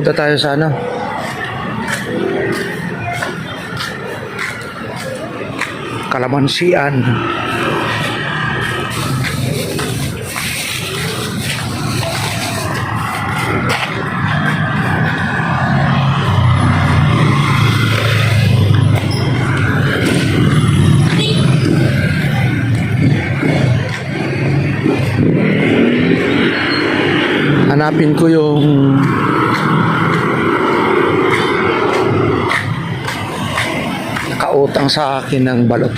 Punta tayo sa ano? Kalamansian. Hanapin ko yung nakautang sa akin ng balot.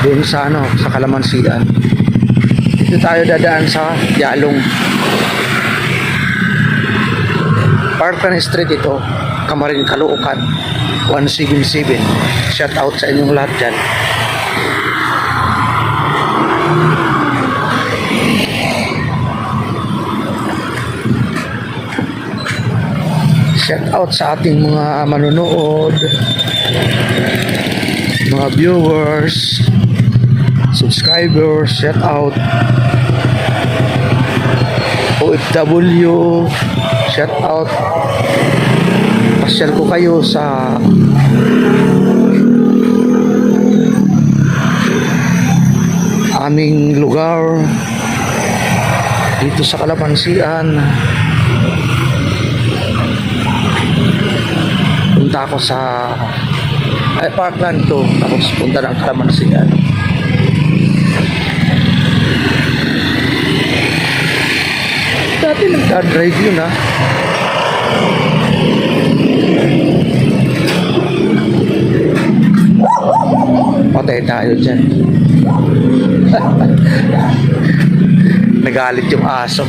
Doon sa ano, sa Kalamansian. Dito tayo dadaan sa Yalong. Parkland Street ito, Camarin, Caloocan, 177. Shout out sa inyong lahat dyan. Shout out sa ating mga manonood, mga viewers, subscribers. Shout out OFW. Shout out. Pasyal ko kayo sa aming lugar dito sa Kalamansian. Punta ako sa Parkland to, tapos punta ng Kalamansian. Dati nagdadrive yun ha. Patay tayo dyan. Nagalit yung aso.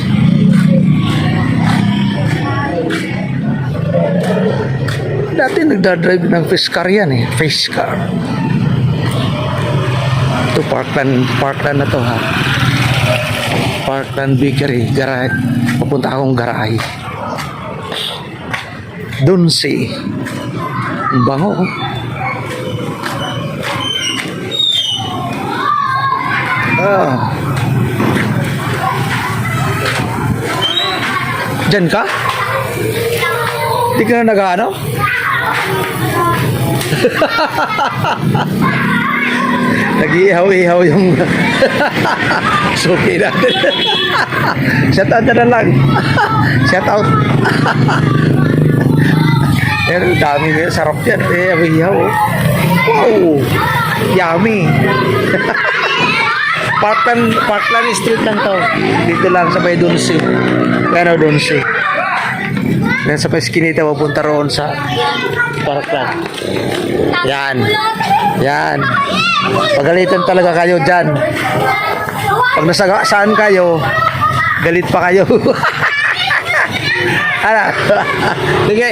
Dati nagdadrive ng face car yan eh. Face car. Ito Parkland na to ha. Parkland Bakery. Garahe. Papunta akong garahe. Dunsi. Ang bango. Diyan ka? Di ka na nag-ano? Nag-ihaw-ihaw yung suki natin. Shout out na lang. Shout out. Pero dami na sarap yan. Ihaw-ihaw. Wow! Yummy! Parkland Street lang to. Dito lang sa may Dunsi. Pero Dunsi. Yan sa Peskinita, pupunta roon sa Parkland. Yan. Yan. Pagalitan talaga kayo dyan. Pag nasaan kayo, galit pa kayo. Ano? Sige.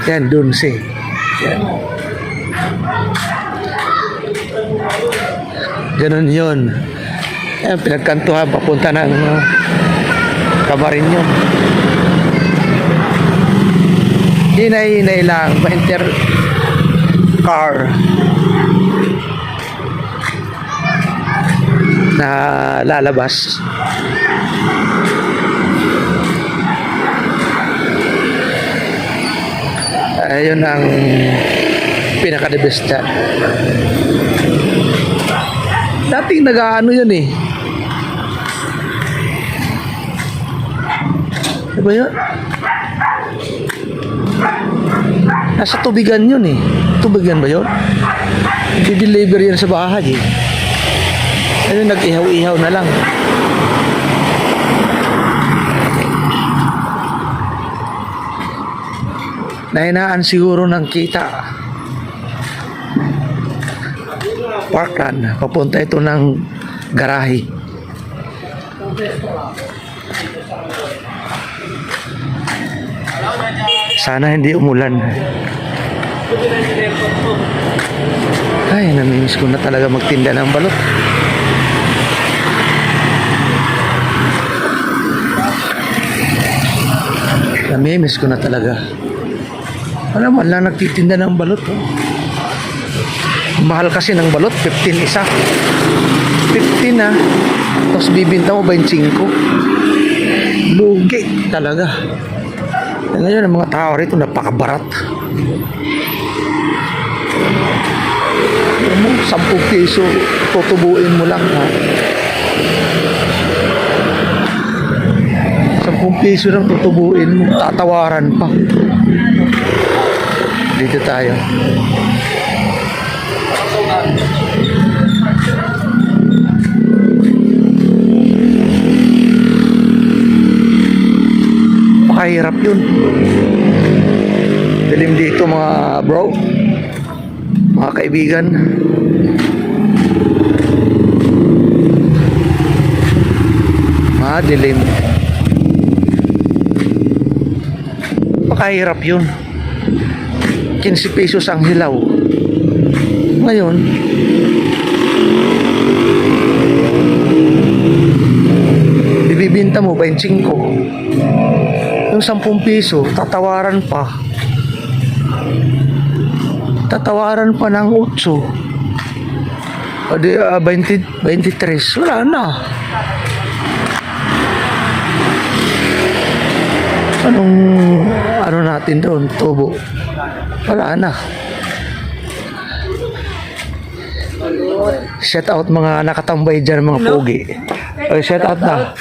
Yan, Dunsi. Yan. Ganun yun. Ayan, pinagkantuhan, papunta ng Camarin yun. Hinay-hinay lang, ma-enter car na lalabas. Ayun ang pinaka-the best dyan. Dating nag-ano yun eh. Ano ba yun? Nasa tubigan yun eh. Tubigan ba yun? I-deliver yan sa bahay eh. Ayun, nag-ihaw-ihaw na lang. Nahinaan siguro ng kita. Parkland, papunta ito ng garahe. Sana hindi umulan. Ay, namimiss ko na talaga magtinda ng balot. Namimiss ko na talaga. Alam mo, lang nagtitinda ng balot. Oh. Mahal kasi ng balot, 15 isa. 15 na. Tapos bibinta mo 25. Lugi talaga. Ngayon, ang mga tao rito napakabarat. 10 piso, tutubuin mo lang. Ha? 10 piso lang tutubuin mo, tatawaran pa. Dito tayo. Pakahirap yun. Dilim dito mga bro, mga kaibigan. Dilim. Pakahirap yun. 15 pesos ang hilaw. Ngayon, ibibinta mo 25. Yung 10 piso, tatawaran pa. Tatawaran pa ng 8. O di, 23. Wala na. Ano natin doon? Tubo. Wala na. Shout out mga nakatambay dyan, mga pogi. Oy, shout out na.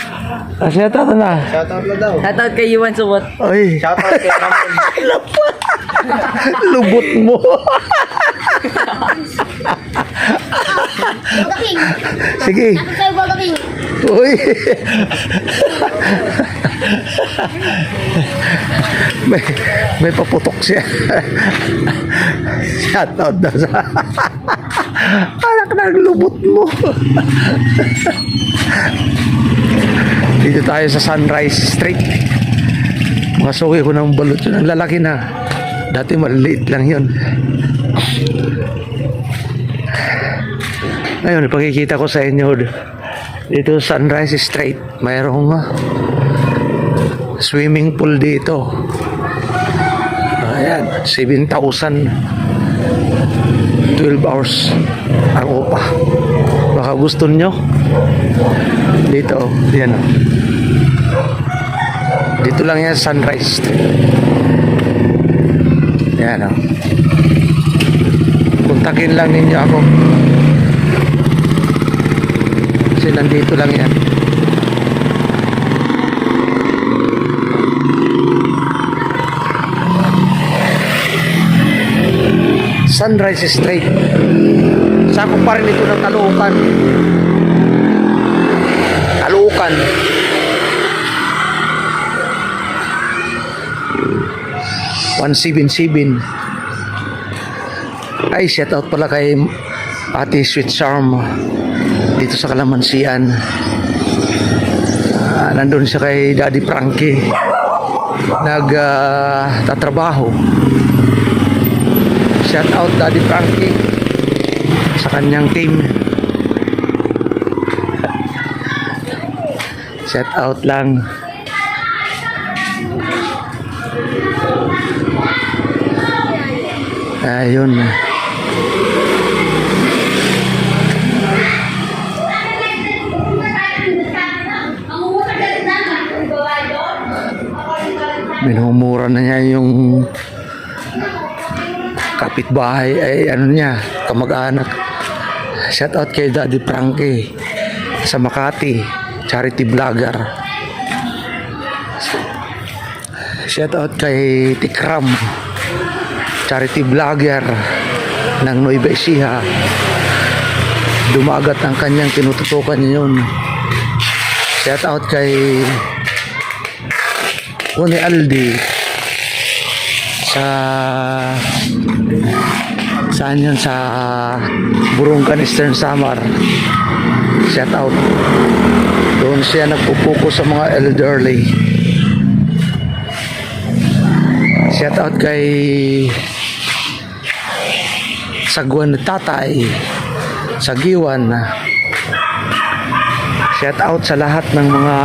Shout out na. Shout out na daw. Shout out kay Yuan Subot. Oy. Shout out kay Ramon. Lubot mo. Goga King. Sige. Ako sa'yo, Goga King. Uy. may paputok siya. Shout out daw sa anak ng lubot mo. Dito tayo sa Sunrise Street. Masuki ko ng balot yun. Ang lalaki na. Dati maliit lang yun. Ngayon, ipakikita ko sa inyo dito Sunrise Street. Mayroong swimming pool dito. Ayan, 7,000. 12 hours ang upa. Baka gusto nyo dito. Yan o. Dito lang yan, Sunrise Street. Yan o. Kontakin lang ninyo ako. Kasi nandito lang yan. Sunrise Street. Sakop pa rin ito ng Caloocan. Caloocan. $177. Ay, shout out pala kay Ate Sweet Charm dito sa Kalamansian. Nandun siya kay Daddy Frankie tatrabaho. Shout out Daddy Frankie sa kanyang team. Shout out lang. Ayun. Minumura na niya yung kapitbahay ay ano niya, kamag-anak. Shout out kay Daddy Frankie sa Makati, charity vlogger. Shout out kay Tikram, charity vlogger ng Nueva Ecija. Dumagat ang kanyang tinututukan yun. Shout out kay Tony Aldi saan yun, sa Burungkan Eastern Samar. Shout out. Doon siya nagpupuko sa mga elderly. Shout out kay Sagwan Tatay Sagiwan. Shout out sa lahat ng mga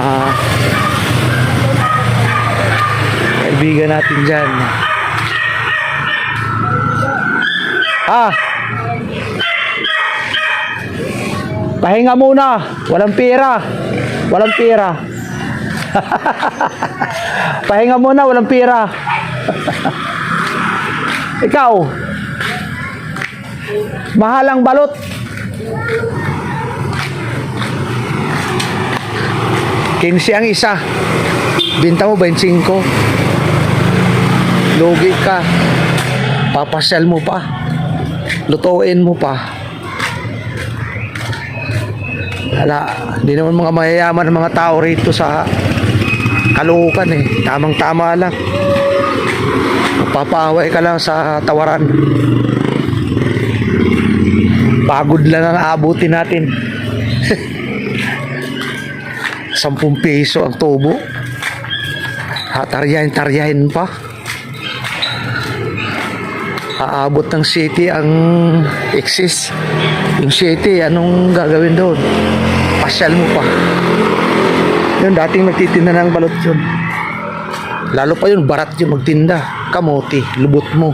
kaibigan natin dyan. Ah. Pahinga muna. Walang pera. Walang pera. Pahinga muna, walang pera. Ikaw. Mahal ang balot. Kinsi ang isa. Binta mo 25. Lugi ka. Papasyal mo pa. Lutuin mo pa. Wala, hindi naman mga mayayaman ng mga tao rito sa Caloocan eh. Tamang-tama lang. Papaaway ka lang sa tawaran. Pagod lang ang aabutin natin. 10 piso ang tubo. Taryahin pa. Aabot ng city ang excess. Yung city, anong gagawin doon? Pasyal mo pa. Yun, dating nagtitinda ng balot yun. Lalo pa yun, barat yun magtinda. Kamote, lubot mo.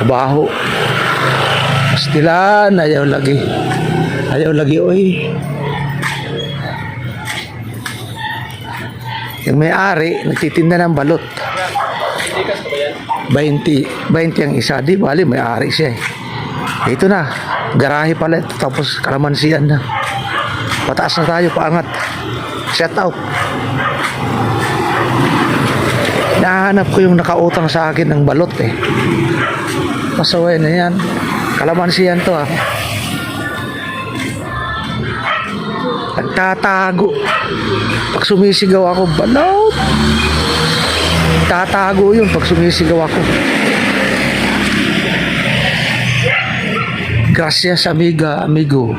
Baho. Pastilan, ayaw lagi. Ayaw lagi, oy. Yung may-ari, nagtitinda ng balot. 20 ang isa. Di bali, may-ari siya eh. Ito na, garahe pala ito. Tapos kalamansian na. Pataas na tayo, paangat. Shout out. Nahanap ko yung nakautang sa akin ng balot eh. Pasaway na yan. Kalamansian to ah. Nagtatago. Pag sumisigaw ako, balot. Tatago yun pag sumisigaw ako. Gracias amiga, amigo.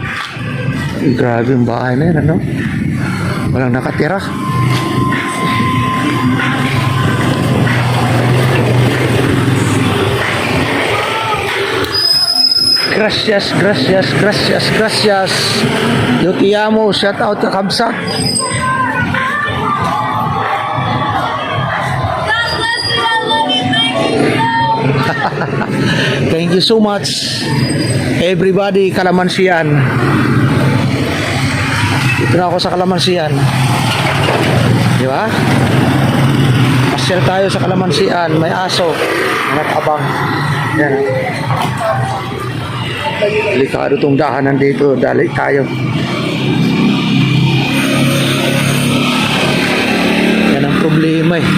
Grabe yung bahay na yun, ano? Walang nakatira. Gracias, gracias, gracias, gracias. Yo te amo, shout out ka Kamsa. Thank you so much everybody. Kalamansian, dito na ako sa Kalamansian, di ba? Pasyal tayo sa Kalamansian. May aso, mga abang yan. Delikado tong dahanan dito. Dali tayo. Yan ang problema eh.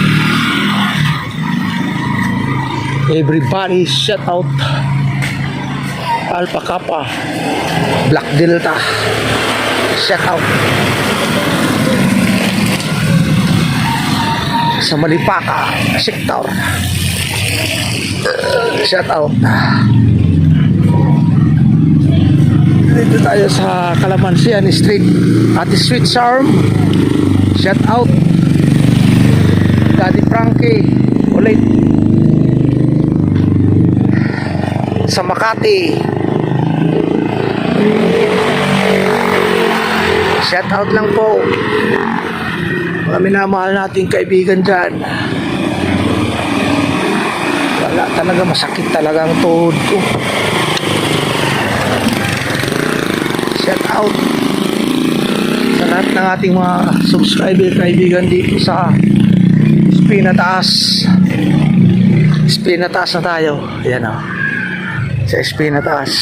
Everybody shout out. Alpha Kappa, Black Delta, shout out. Sa Malipaka sector, shout out. Dito tayo sa Kalamansian Street. Ate Sweet Charm, shout out. Daddy Frankie ulit. Sa Makati, shout out lang po. Mga minamahal nating kaibigan dyan. Wala talaga, masakit talaga ang tuhod ko. Shout out sa lahat ng ating mga subscriber kaibigan dito sa Espinataas. Espinataas na tayo. Ayan o. Sa Espinataas.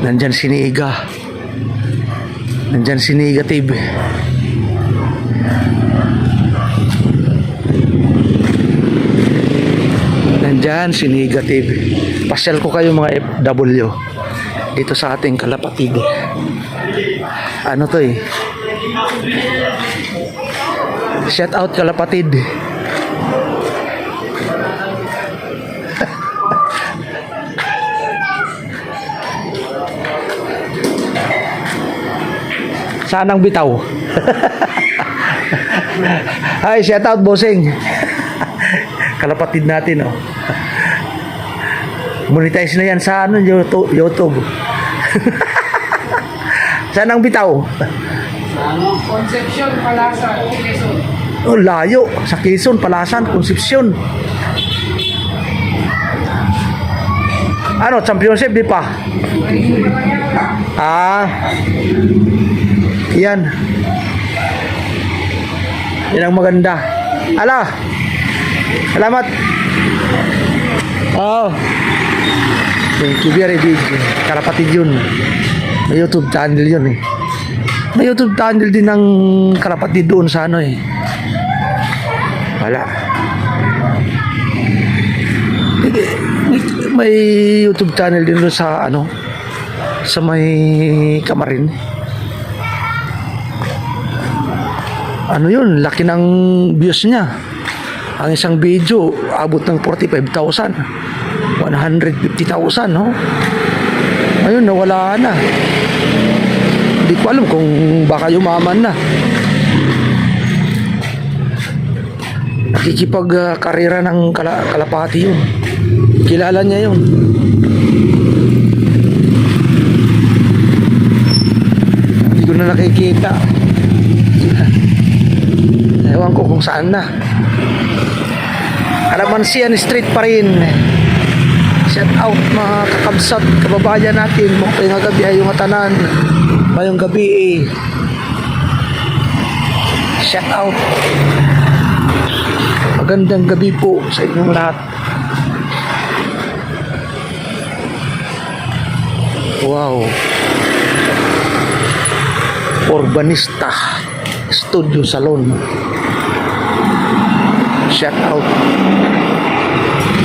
Nandyan si Niga. Nandyan si Negative. Nandyan si Negative. Pasyal ko kayo mga FW dito sa ating Kalapatid. Ano to eh? Shout out Kalapatid. Saan ang bitaw? Hi, shout out bossing. Kalapatid natin oh. Monetize na yan sa ano, YouTube. Saan ang bitaw? Concepcion, Palasan, Quezon. Oh, layo. Sa Quezon, Palasan, Concepcion. Ano, championship di pa? Yan. Yan ang maganda. Ala. Salamat. Oh. Thank you very big. Kalapatid yun. May YouTube channel yun eh. May YouTube channel din ng kalapatid doon sa ano eh. Wala. May YouTube channel din doon sa ano, sa may Kamarin. Ano yun, laki ng views niya. Ang isang video abot ng 45,000, 150,000, no? Ayun, nawala na. Hindi ko alam kung baka yumaman na. Nakikipag-karera ng kalapati yun. Kilala niya yun. Hindi ko na nakikita. Ewan ko kung saan na. Alamansian Street pa rin. Shout out mga kakabsat, kababayan natin. Mukha nga gabi ay yung atanan. Mayong gabi eh. Shout out. Magandang gabi po sa inyong lahat. Wow. Urbanista Studio Salon. Shout out.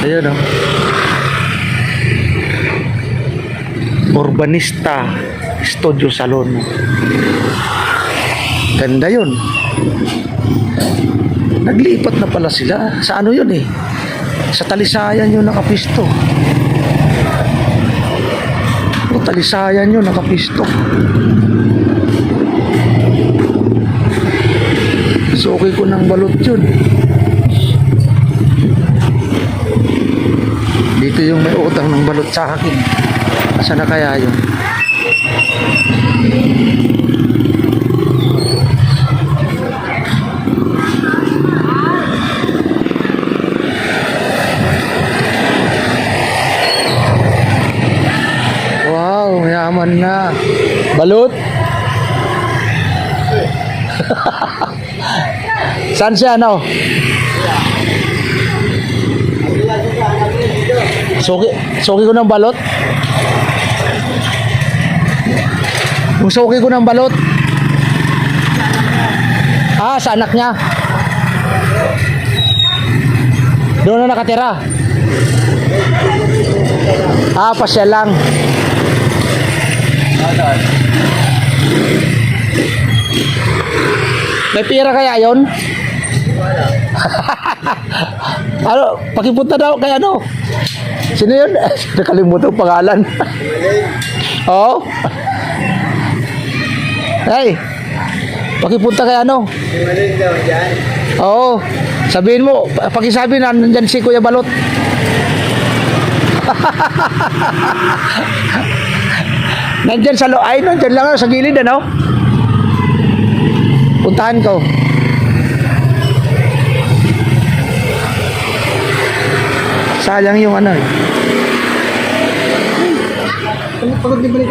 Ayun, oh. Urbanista Studio Salon. Ganda yun. Naglipat na pala sila. Sa ano yun eh? Sa Talisayan yun nakapisto. O Talisayan yun nakapisto. So okay ko ng balot yun. Dito yung may utang ng balot sa akin. Saan na kaya yun? Wow, yaman na. Balot? Saan siya, no? Suki ko ng balot? Kung suki ko ng balot? Sa anak niya. Doon na nakatira. Pasya lang. May pira kaya yon? Ano, pakipunta daw kay ano? Sino yun? Nakalimutan ang pangalan. Oo. Hey, pakipunta kay ano? Oo. Sabihin mo, pakisabi na nandyan si Kuya Balot. Nandyan sa nandyan lang sa gilid, ano? Puntahan ko. Sayang yung ano eh.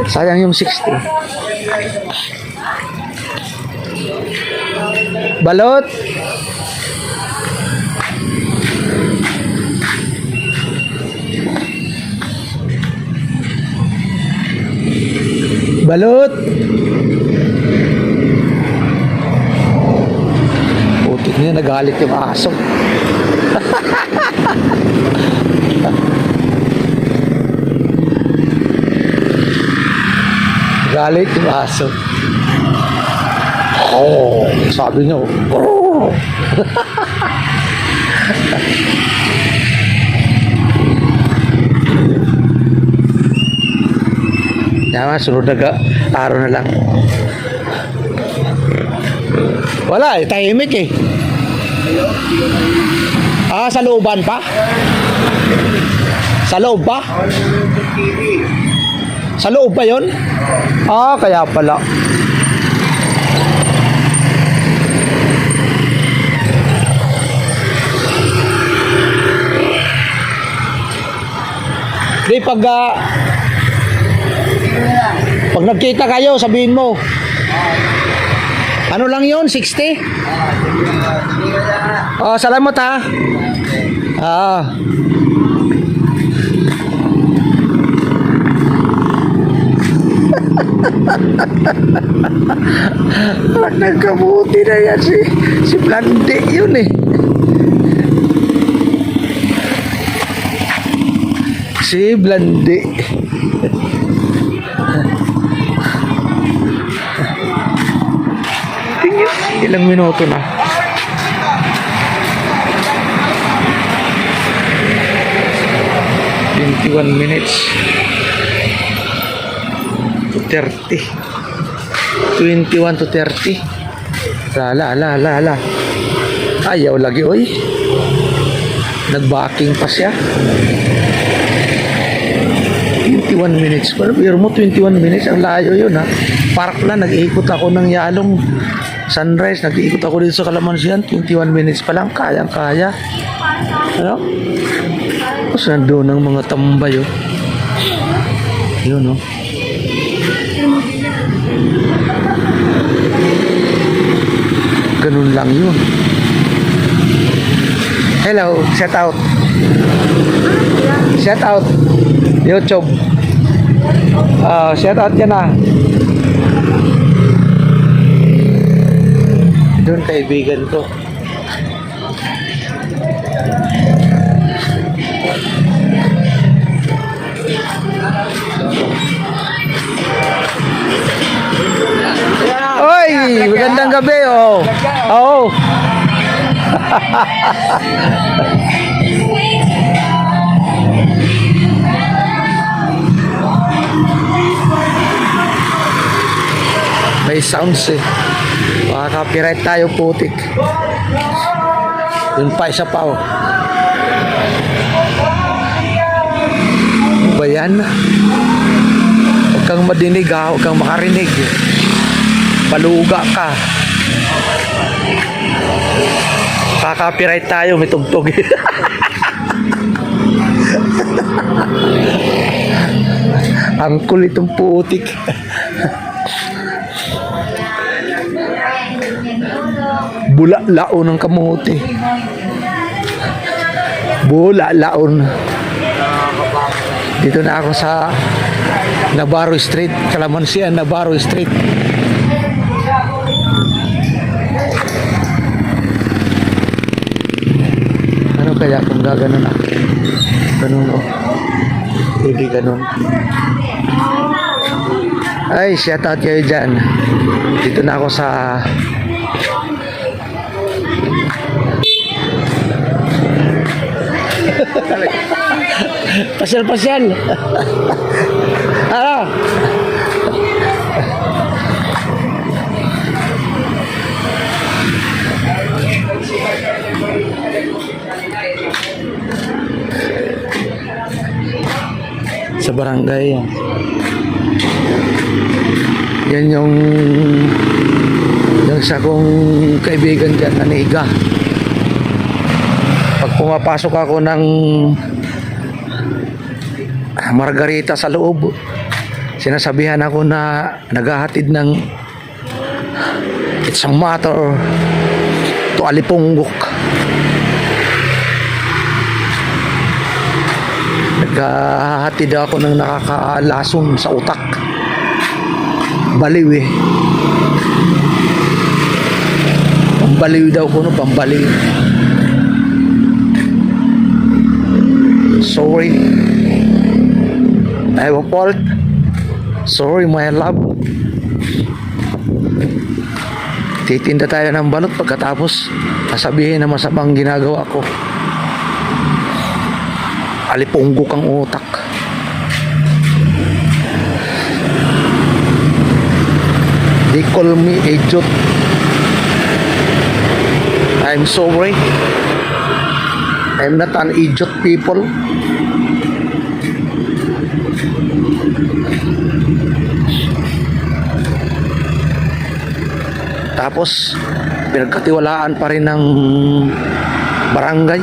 Sayang yung 60. Balot. Balot. Putik niya, nagalit yung aso. Galit yung aso. Oh, sabi niyo. Oh. Yaman, sunod na araw na lang. Wala eh, tahimik eh. Sa looban pa? Sa loob pa? Sa loob pa yun? Kaya pala. Di pag nagkita kayo, sabihin mo. Ano lang yun? 60? Oh, salamat ha. Ah. Nagkabuti na yan si Blande yun eh. Si Blande. Tingin, ilang minuto na. $21 to 30. 21 to 30. Ala. Ayaw lagi, oy. Nag-backing pa siya. 21 minutes. Pero biro mo, 21 minutes. Ang layo yun, ha. Park na, nag-iikot ako ng Yalong Sunrise. Nag-iikot ako dito sa Calamansian. 21 minutes pa lang. Kayang-kaya. Ano? Tapos nandun ang mga tambay, oh. Yun, oh. Ganun lang yun. Hello, shout out. Shout out. YouTube. Shout out yan ah. Doon kaibigan ko. Oy, magandang gabi oh. Oh. May sounds eh. Copyright tayo putik. Yun pa isa pa oh. Ba yan? Huwag kang madinig ha. Huwag kang makarinig. Paluga ka. Copyright tayo. May tugtog. Ang kulit ng putik. Bula-laon ng kamote. Bula-laon. Dito na ako sa Navarro Street, Calamansian, Navarro Street. Ano kaya kung gaganon ako? Ganun o. Hindi ganun. Ay, shout out kayo dyan. Dito na ako sa pasyal. Ano? Sa barangay yan. Yan yung isa kong kaibigan dyan, Aniga. Pag pumapasok ako ng Margarita sa loob, sinasabihan ako na naghahatid ng it's a matter to Alipunggok. Naghahatid ako ng nakakalasong sa utak. Baliw eh. Pambaliw daw ko, no? Pambaliw. Sorry. I have a fault. Sorry, my love. Titinda tayo ng balot pagkatapos sasabihin na masamang ginagawa ko. Alipunggok ang utak. They call me idiot. I'm sorry. I'm not an idiot people. Tapos pinagkatiwalaan pa rin ng barangay.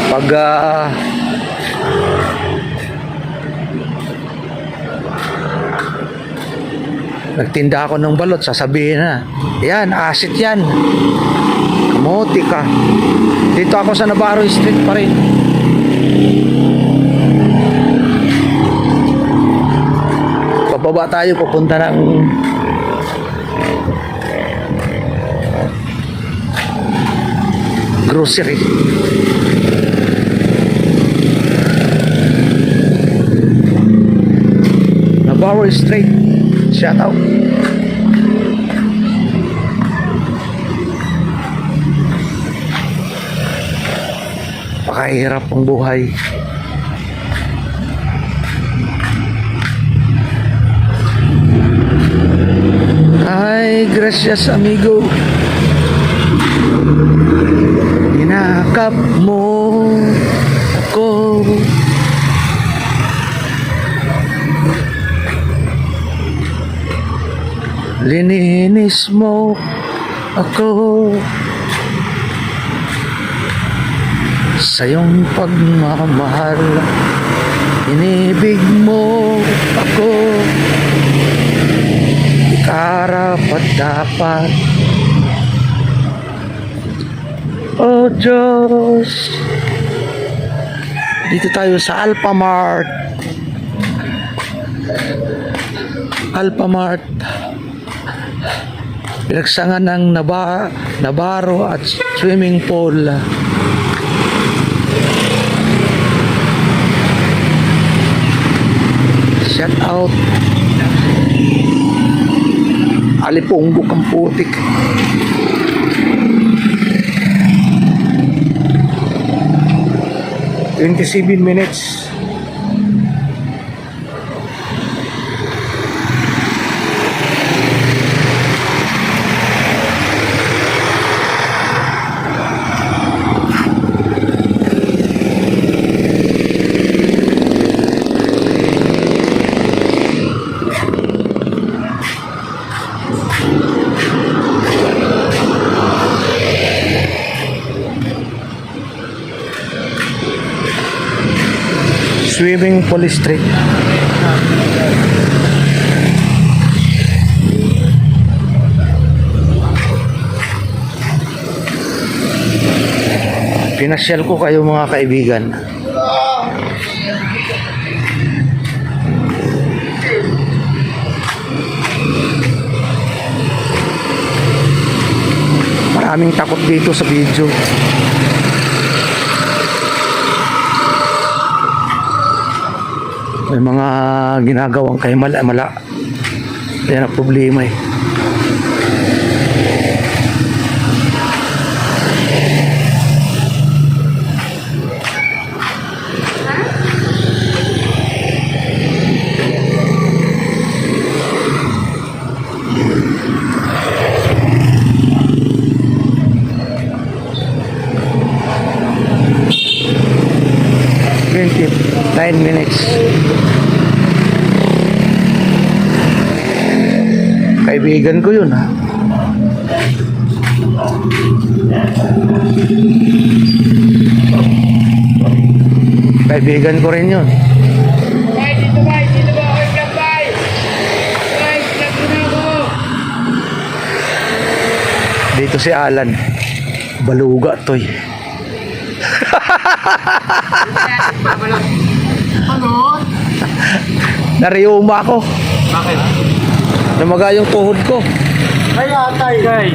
Pag nagtinda ako ng balot, sasabihin na, yan, asit yan. Kamote ka. Dito ako sa Navarro Street pa rin. Pababa tayo, pupunta ng grocery. Navarro Street. Shout out. Pakahirap ang buhay. Ay, gracias amigo. Inakap mo ako. Lininis mo ako sa iyong pagmamahal. Inibig mo ako, ikarapat dapat. Oh Diyos, dito tayo sa Alphamart. Alphamart, pinagsangan ng Navarro at swimming pool. Shout out. Alipunggok ang putik. "27 minutes. Swimming pool street. Pinasyal ko kayo mga kaibigan. Maraming takot dito sa video. May mga ginagawang kay mala. Yan ang problema eh. Nine minutes. Kaibigan ko yun ha. Kaibigan ko rin yun. Dito ba? Okay ka ba? Ay, vlog mo na ako. Dito si Alan. Baluga toy. Ano? Nariuma ako. Bakit? Namaga yung tuhod ko. Ay, atay. Kay.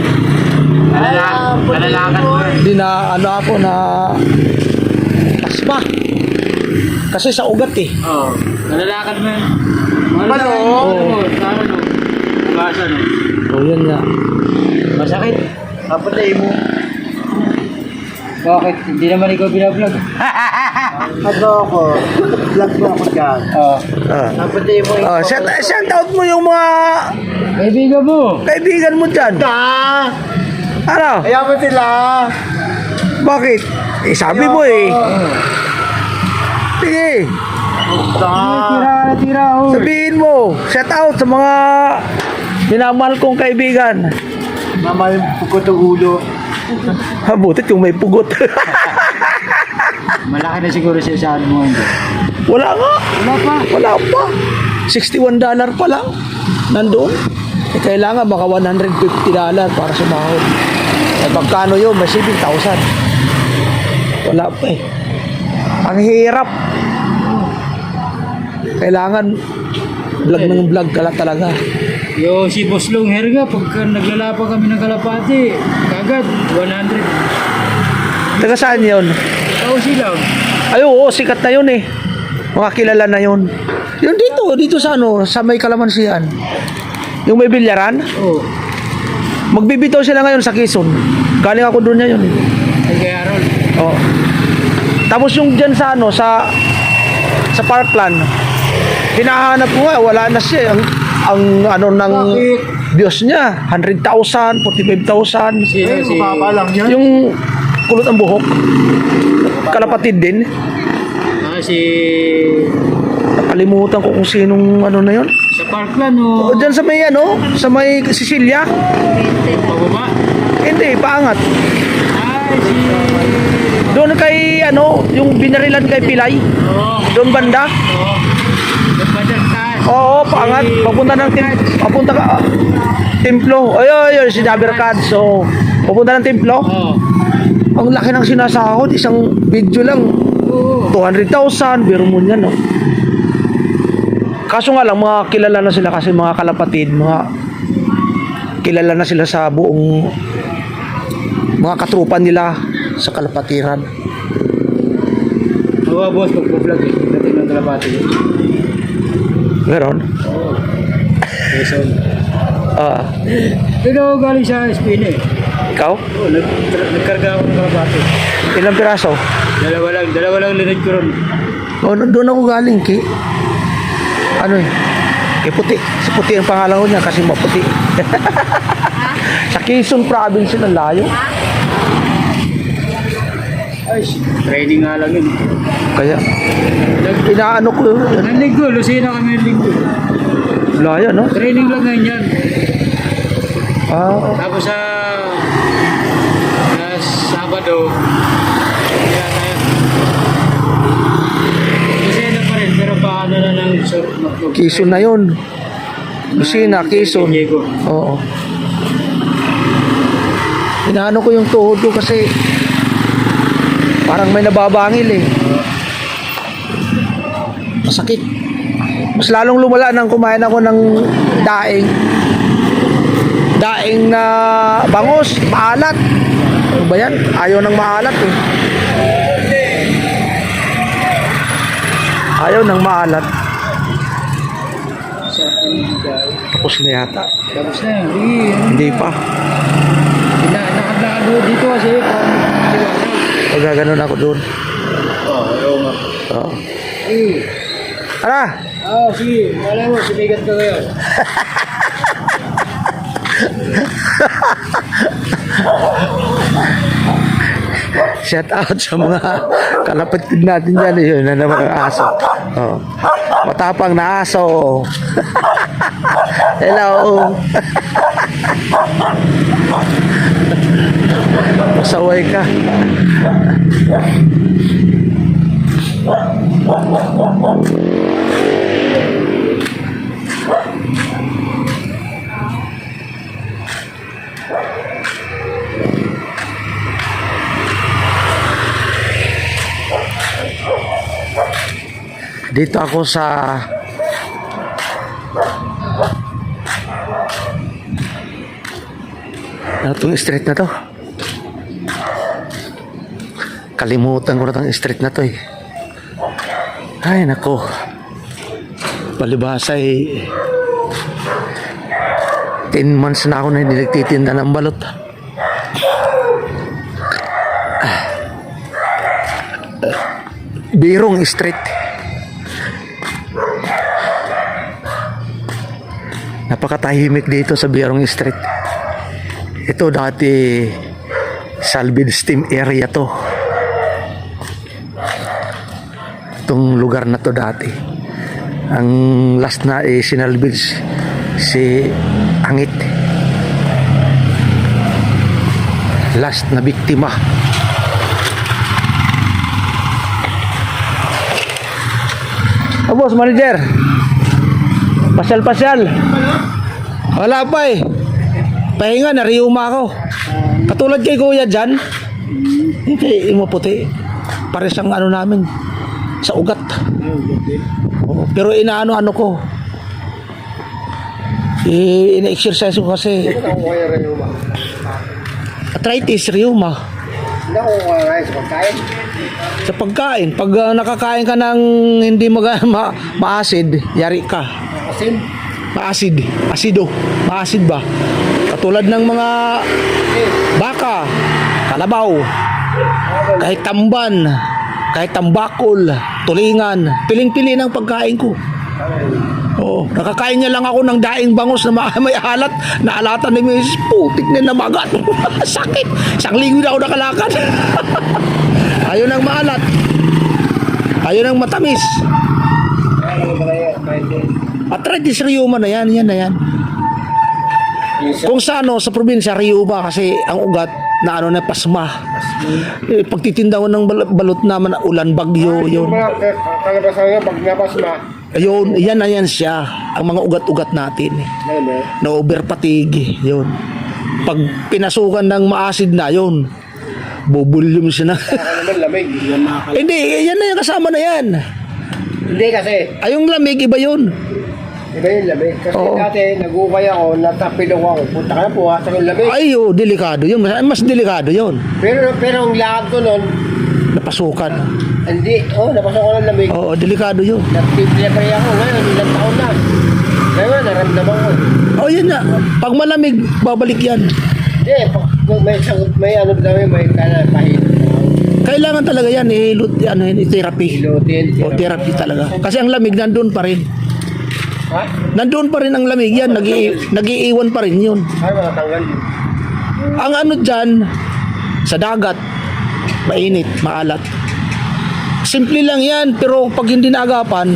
Nalalakan mo. Hindi na ano ako na pasma. Kasi sa ugat eh. Oo. Nalalakan mo. Ano? Oo. Ano? Basa no? O yun nga. Masakit. Kapatay mo. Bakit? Hindi naman ikaw binablog. Ano ako? Vlog mo ako dyan. Oo. Kapatay mo. Shout out mo yung mga Kaibigan mo. kaibigan mo dyan. Ano? Kaya mo sila. Bakit? Eh sabi mo eh. Sige. Tira. Sabihin mo. Shout out sa mga minamahal kong kaibigan. Mama yung pugot ang ulo. Habutit yung may pugot. Malaki na siguro siya sa ano mo. Wala nga. Wala pa. Wala pa. $61 pa lang. Nandoon. Eh, kailangan baka $150 para sumahod. Eh, pagkano yun? May 7,000. Wala pa eh. Ang hirap. Kailangan vlog ng vlog ka lang talaga. Yo, si Boss Long Herga, pagka naglalapa kami ng kalapati, kagad, 100. Taga saan yun? Tao silang. Ay, oo, sikat na yun eh. Mga kilala na yun. Yun dito sa ano, sa may Kalamansian. Yung may bilyaran. Oo. Magbibitaw sila ngayon sa Quezon. Galing ako doon niya yun eh. Ay kay Harold. Oo. Tapos yung dyan sa ano, sa Parkland, hinahanap ko nga, wala na siya. Ang ano ng Bakit? views niya, 100,000, 45,000. Sino si... lang yan. Yung kulot ang buhok. Kalapatid din. Si... Nakalimutan ko kung sinong ano na yun. Sa Parkland o... O, dyan sa may ano, sa may Sicilia. Pababa. Hindi, paangat. Ay, si... Doon kay ano, yung binarilan kay Pilay. Oo. Doon banda. Oo. Nagpadagtas. Oo, paangat. Papunta ng papunta ka templo. Ay, si Javier Cad. So, papunta ng templo. Oo. Ang laki ng sinasahod, isang video lang. Oo. 200,000, biro mo yan, no? Kaso nga lang, mga kilala na sila kasi mga kalapatid, mga kilala na sila sa buong mga katrupan nila sa kalapatiran. Oo, boss, pag-vlog eh. Dating ng kalapati. Meron? Oo. Quezon. Pero galing sa Spain eh. ikaw? Oo, nagkarga ako ng kalapati. Ilang piraso? Dalawa lang linod ko ron. O, doon ako galing, ano eh, puti. Si Puti ang pangalan ko niya kasi maputi. Sa Quezon Province, ang layo. Ay, training nga lang yun. Kaya, inaano ko yun. Ng linggo, Lucena kami ng linggo. Layo, no? Training lang ngayon yan. Ah, Tapos sa Sabado, kaya tayo. Lucena pa rin, pero paano na ng Quezon na yun. Lucena, Quezon. Diego. Oo. Inaano ko yung tuhod ko kasi parang may nababangil eh. Masakit. Mas lalong lumala nang kumain ako ng daing. Daing na bangos, maalat. Ano ba yan? Ayaw ng maalat eh. Ayaw ng maalat. Tapos na yata. Tapos na yun. Hindi pa. Nakagano dito kasi O gaganon ako doon. oo nga. Oo. Ara! Sige. Alam mo, sinigat ka ngayon. Shout out sa mga kalapatid natin dyan. Yun na naman ang aso. Oh. Matapang na aso. Hello. Pasaway ka. Dito ako sa itong street na to. Kalimutan ko na itong street na to eh. Ay nako. Palibhasa eh 10 months na ako na hindi nagtitinda ng balot. Birong Street. Napakatahimik dito sa Birong Street. Ito dati salvage steam area to. Itong lugar na to dati. Ang last na sinalvage si Angit. Last na biktima. boss, manager. Pasyal-pasyal. Wala pa eh. Pahinga, nariuma ako. Katulad kay kuya dyan. Hindi, yung maputi. Pares ang ano namin. Sa ugat. Oo, pero inaano-ano ko. Ina-exercise ko kasi. Arthritis, rheuma. Hindi ako kaya sa pagkain. Sa pagkain, pag nakakain ka ng hindi ma-acid, yari ka. Asin. Ma-acid, asido, ma-acid ba? Katulad ng mga baka, kalabaw, kahit tamban, kahit tambakol, tulingan, piling-pili ng pagkain ko. Oo, nakakain niya lang ako ng daing bangus na may alat, naalatan ni Mrs. Putik na namagat. Sakit, isang linggo na ako nakalakad. Ayaw ng maalat, ayaw ng matamis. Arthritis rheuma na yan, yan na yan. Kung sa ano, sa probinsya, rheuma kasi ang ugat na ano na pasma. Pagtitinda ko ng balot naman, ulan, bagyo, yun. Kalabasan nga pag napasma. Ayun, yan na yan siya. Ang mga ugat-ugat natin. Na overfatigue, yun. Pag pinasukan ng maasid na, yun. Bobulyum siya na. Naman lamig. Hindi, yan na yung kasama na yan. Hindi kasi. Ay, yung lamig, iba yun. Iba yung lamig. Kasi Oo. dati nag-ukay ako, natapilok ako. Punta ka na po sa yung lamig. Ay, oh, delikado yun. Mas delikado yun. Pero ang lakad ko nun, Napasukan. hindi. Napasok ko ng lamig. Oo, delikado yun. Nag-delivery ako ngayon, ilang taon na. Ngayon, naramdaman ko. Oh, yun na. Pag malamig, babalik yan. Hindi, pag may ano daw may pahit. Kailangan talaga yan, therapy. Ilutin. O, therapy talaga. Kasi ang lamig, nandun pa rin. Ha? Nandun pa rin ang lamig yan. Nag-iiwan pa rin yun. Ay, matanggal yun. Ang ano dyan, sa dagat, mainit, maalat. Simple lang yan, pero pag hindi naagapan,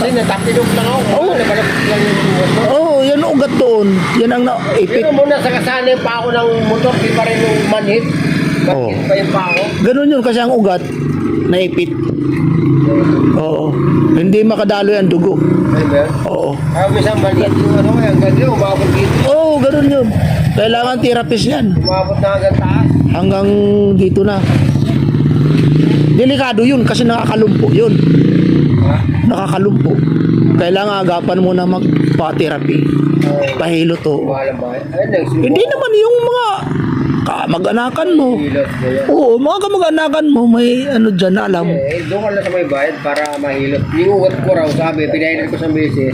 Kasi natapilok lang ako. Oo. Nabalapit lang yung buwas ko. yan ugat doon. Yan ang naipit. Pero muna sa kasanay pa ako ng motor, di pa rin yung manhit. Oo. Manhit pa yung pa ako. Ganun yun kasi ang ugat, naipit. Oo. Hindi makadalo yan dugo. Ay ba yun? Oo. Kaya minsan manhit yung ano, kaya hanggang dito, umabot dito. Oo, ganun yun. Kailangan therapist yan. Umabot na hanggang taas. Hanggang dito na. Delikado yun kasi nakakalumpo yun. Ha? Nakakalumpo. Kailangan agapan mo na magpa-therapy. Pahilo to. Mahalang ba? Ay, nagsubo. Hindi naman yung mga kamag-anakan mo. Hilot mo yan. Oo, mga kamag-anakan mo may ano dyan na alam. Doon ka lang sa may bayad para mahilot. Yung ugat ko raw, sabi, pinahilan ko sa beses.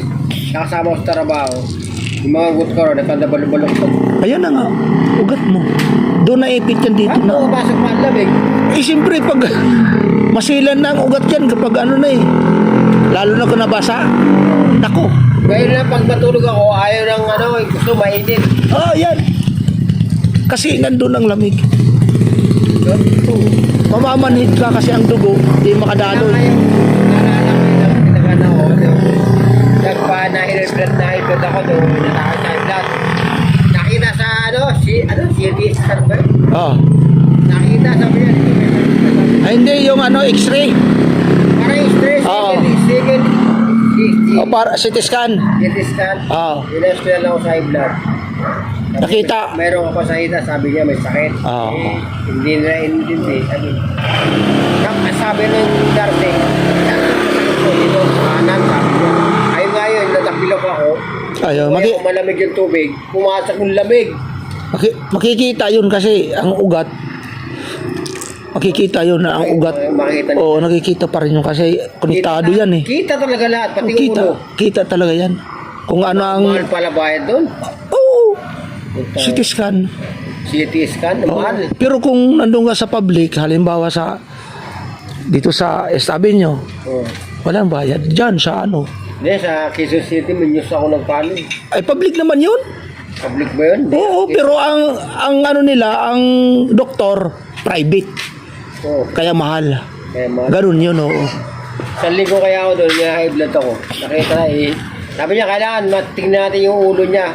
Nakasama ko sa trabaho. Yung mga ugat ko raw, nagkanda-balok-balok ko. Ayan na nga, ugat mo. Doon naipit yan dito At na. pumapasok pa ang lamig. Eh, siyempre, pag masilan na ang ugat yan kapag ano na eh. Lalo na kung nabasa. Nako. Ngayon na pag matulog ako, ayaw ng ano, gusto mainit. Yan. Kasi nandun ang lamig. Mamamanhid ka kasi ang dugo, hindi makadaloy. Ngayon, naalala ko yung pinagana ko. Nagpa-nahilot ako doon, nakakasaylat. Nakita sa CT scan ba? Oh. Nakita sa niya. Ay, hindi, yung x-ray. Parang yung stress, Oo. second O, para CT scan. CT scan. Oo. Inesperal ako sa high blood. Nakita. Meron ako sa hita, sabi niya may sakit. Oo. Hindi na intindi. Sabi ng nursing, dito sa kanan, sabi niya. Ayun nga yun, natapilok ako. Ayun, Kaya kung malamig yung tubig, pumasok yung lamig. makikita yun kasi ang ugat. Makikita yun na ang ugat. Makikita niyo. Oo, nakikita pa rin yun kasi konektado yan eh. Kita talaga lahat, pati yung ulo. Kita talaga yan. Kung ano ang... Mahal pala bayad doon. Oo, CT scan. CT scan, Oo. mahal. Pero kung nandun ka sa public, halimbawa dito sa estabi nyo, Oh. walang bayad. Diyan sa ano. Hindi, sa Quezon City, minyos ako nagpalo. Ay, public naman yun. Public ba yun? Oo, pero ang ano nila, ang doktor, private. Oo. Kaya mahal. Kaya mahal. Ganun yun, oo. Sa linggo kaya ako doon, niya high blood ako. Nakita na eh. Sabi niya, kailangan tingnan natin yung ulo niya.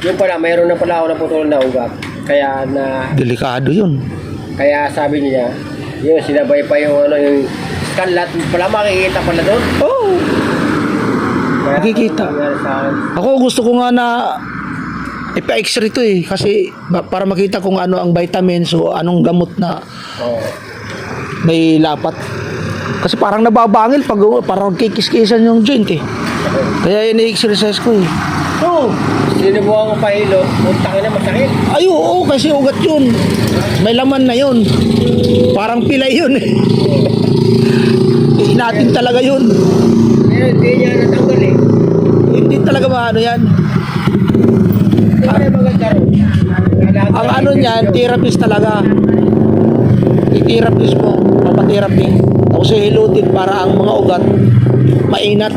Yung pala, mayroon na pala ako naputol na ugat. Kaya Delikado yun. kaya sabi niya, yun, sinabay pa yung yung scan lahat pala makikita pala doon. Oo. Nakikita. nangyari sa akin. Ako gusto ko nga na ipa-x-ray to eh. Kasi para makita kung ano ang vitamins o anong gamot na Oo. may lapat. Kasi parang nababangil pag parang kikis-kisan yung joint eh. Kaya yun i-exercise ko eh. So, sinubukan ko pahilot, puntang na masakit. Ay oo, kasi ugat yun. May laman na yun. Parang pilay yun eh. Natin talaga yun. Pero hindi niya natanggal eh. Hindi talaga maano yan. Hindi kaya maganda rin. Ang ano niyan, therapist talaga. I-therapist mo, papatherapy. Tapos hilutin para ang mga ugat mainat.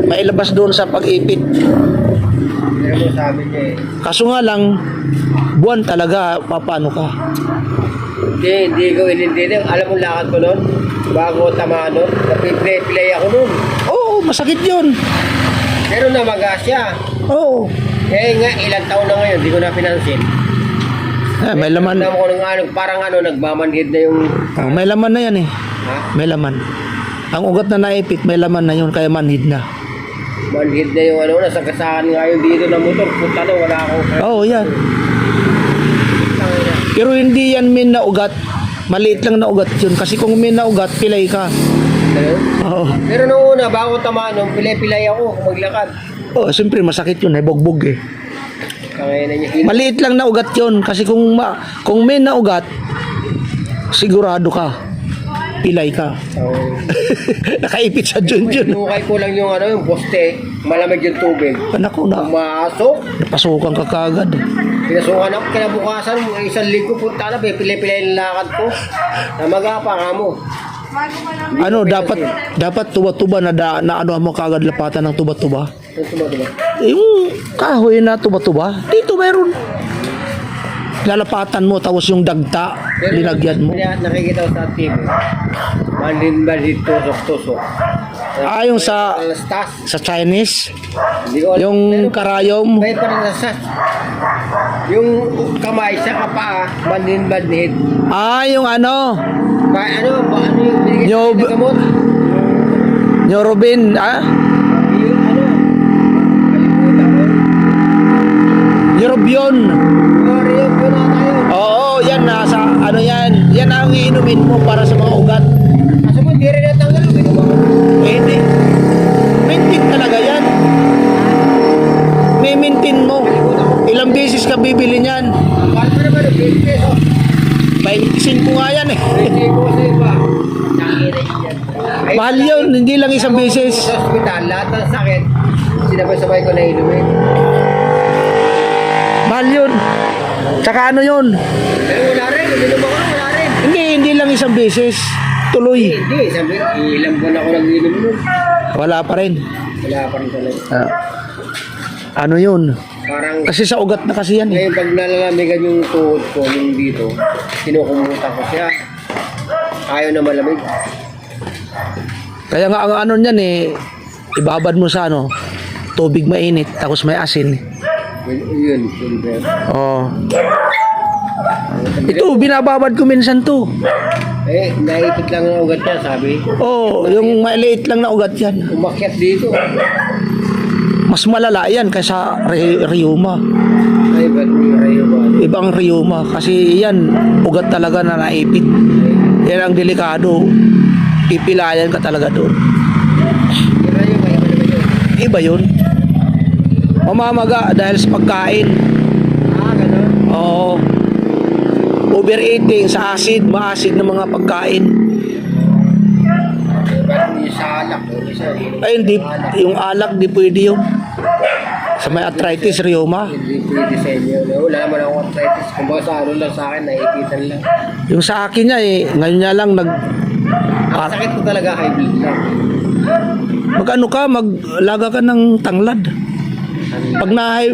Mailabas doon sa pag-ipit. Pero mo sabi niya eh. Kaso nga lang, buwan talaga, paano ka? Hindi ko inindinig. Alam mo lakad ko nun? Bago tama nun, napiplay ako nun. Oo, masakit yun. Pero namaga siya. Oo. Eh nga, ilang taon na ngayon, di ko na pinansin. May laman. Alam ko nung ano, parang ano, nagmamanhid na yung... May laman na yan eh. Ha? May laman. Ang ugat na naipit, may laman na yun, kaya manhid na. Manhid na yung ano, nasagasaan nga yung dito ng motor. Punta na, wala akong... Oo, yan. Pero hindi yan min na ugat. Maliit lang na ugat yun. Kasi kung min na ugat, pilay ka. Ganun. Oo. Pero nung una, bago tamaan nung pilay-pilay ako maglakad. Oo, siyempre masakit yun, bugbog eh. Kaya na niya. Maliit lang na ugat yun. Kasi kung min na ugat, sigurado ka. Pilay ka. Nakaipit sa joint yun. Pinukay ko lang yung ano, yung poste. Malamig yung tubig. Anak ko na. Pumasok. Napasukan ka kagad. Pinasukan ako, kinabukasan, isang linggo punta na, pilay-pilay yung lakad ko. Namaga pa nga mo. Ano, dapat tuba-tuba na ano mo kagad lapatan ng tuba-tuba. Yung tuba-tuba. Yung kahoy na tuba-tuba, dito meron. Lalapatan mo, tapos yung dagta, linagyan mo. Kaya nakikita ko sa TV. Bandit, tusok-tusok. Yung sa Alastas. Chinese, Hindi ko alam. yung Pero karayom. may pa rin nasa. Yung kamay sa kapaa, bandit. Yung ano, Ano yung binigay Nyob- sa gamot? Neurobin, Yung ano? Kalimutan ko. Neurobion. Rio ko na tayo. Oo, yan nasa, ano yan, yan ang iinumin mo para sa mga ugat. Kaso mo, hindi rin natanggal. Binuwa ko. Hindi. Maintain talaga yan. May maintain mo. Ilang beses ka bibili niyan? Mahal pa naman, 20 pesos. 25 nga yan eh. 20 ko sa iba. Nakira yan. Ay, Mahal yun, hindi lang isang beses. Sa ospital, lahat ng sakit, sinabay-sabay ko na inumin. Mahal yun. Tsaka ano yun? Pero wala rin, uminom ako na, wala rin. Hindi lang isang beses. Tuloy. Hindi, sabi, ilang buwan ako nag-inom nun. Wala pa rin. Wala pa rin talaga. Ano yun? Parang, Kasi sa ugat na kasi yan eh. ngayon pag nalalamigan yung tuhod ko, yung dito, kinukumutan ko siya. Ayaw na malamig. Kaya nga ang ano niyan eh, ibabad mo sa ano, tubig mainit, tapos may asin. Yun, silver. Oo. Ito, binababad ko minsan to. Eh, naipit lang ang ugat niya, sabi. Oo, yung maliit lang na ugat yan. Umakyat dito. Mas malala yan kaysa rheuma. Ay, ba't may rayo ba? Ibang rheuma kasi yan, ugat talaga na naipit. Yan ang delikado. Pipilayan ka talaga doon. May rayo ba? Iba naman yun. Iba yun. Mamamaga dahil sa pagkain. Ganun. Oo. Overeating sa acid, ma-acid ng mga pagkain. Ba't may sa alak? Ay, hindi, yung alak, di pwede yun. Sa may arthritis, rheuma. Hindi pwede sa inyo. Wala naman akong arthritis. Kung baka sa ano lang sa akin, naiipitan lang. Yung sa akin niya eh, ngayon niya lang Ang sakit ko talaga, high blood lang. mag-ano ka, maglaga ka ng tanglad.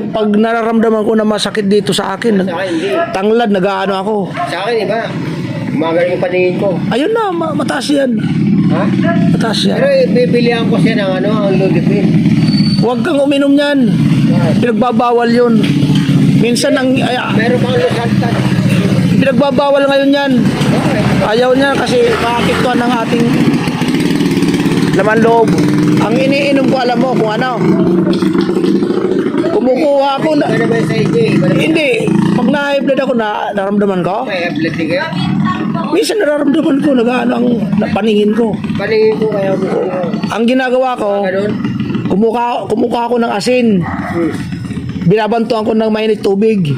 Pag nararamdaman ko na masakit dito sa akin, Sa akin, hindi. tanglad, nag-ano ako. Sa akin, iba. Gumagaling yung paningin ko. Ayun na, mataas yan. Ha? Mataas yan. Pero bibilihan ko siya ng ano, ang Lodipin. Huwag kang uminom yan. Pinagbabawal yun. Minsan Meron pang Lusantan. pinagbabawal ngayon yan. Ayaw niya kasi maapektuhan ng ating Laman loob. Ang iniinom ko, alam mo kung ano. Kumukuha ako na... Ano ba sa inyo? Hindi. Pag na-high blood ako, naramdaman ko. May blood din kayo? Minsan nararamdaman ko, nag-ano ang paningin ko. Paningin ko kaya mo. Ang ginagawa ko, Ganun? kumukuha ako ng asin. Binabantuan ko ng mainit tubig.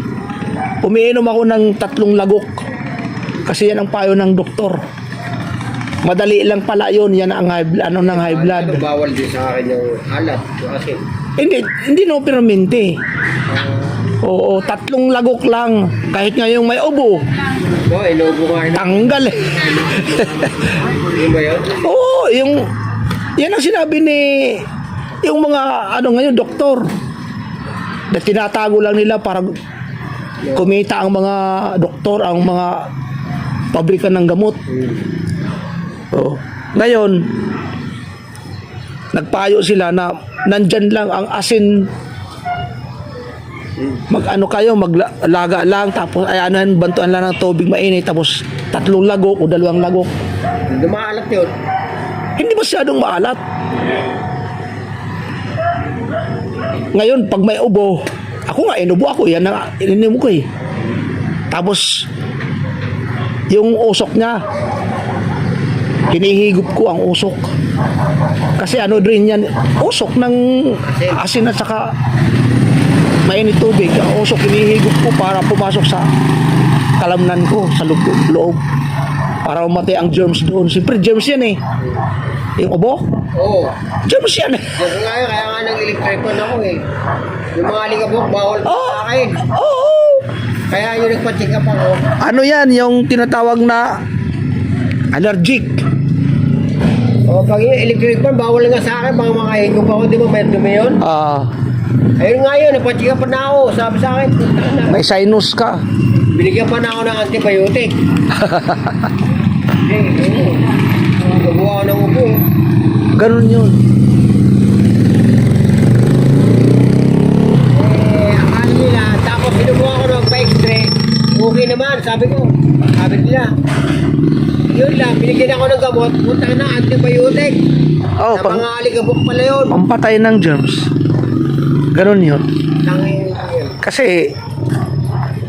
Umiinom ako ng 3 lagok. Kasi yan ang payo ng doktor. Madali lang pala yun. Yan ang high blood, ng high blood. Ano, bawal din sa akin yung alat. Yung asin. Hindi no permanente. Oo, 3 lagok lang. Kahit ngayong may ubo, Inuubo nga rin. tanggal eh. Yun ba yun? Oo, yan ang sinabi ni yung mga ngayon doktor. Na tinatago lang nila para kumita ang mga doktor, ang mga pabrika ng gamot. Oo. Ngayon, nagpayo sila na nandyan lang ang asin. Mag-ano kayo, maglaga lang, tapos bantuan lang ng tubig mainit, tapos 3 lagok o 2 lagok. Dumaalat yun. Hindi masyadong maalat. Ngayon, pag may ubo, ako nga, inubo ako, yan na ininom ko eh. Tapos, yung usok niya, hinihigop ko ang usok. Kasi ano rin yan, usok ng asin at saka mainit tubig. Ang usok hinihigop ko para pumasok sa kalamnan ko, sa loob. Para mamatay ang germs doon. Siyempre, germs yan eh. Yung ubo, Oo. germs yan eh. Kasi nga yun, kaya nga nag-electric fan ako eh. Yung mga ligabok, bawal pa Oo. sa akin. Oo. Kaya yung nagpa-check up ako. Ano yan, yung tinatawag na allergic. Pag yung electric fan, bawal nga sa akin. Mga makahigop ako, di ba? May dumi yun. Ayun nga yun, nagpa-check up na ako. Sabi sa akin, punta na. May sinus ka. Binigyan pa na ako ng antibiotic. Oo. Nabuha ako ng upo. Ganun yun. Akala nila, tapos binubuha ko ng pa-x-ray. Okay naman, sabi ko. Sabi nila. Yun lang, binigyan ako ng gamot. Punta na, antibiotic. Oh, Sa mga aligabok pala yun. pampatay ng germs. Ganun yun. Tangin yun. Kasi,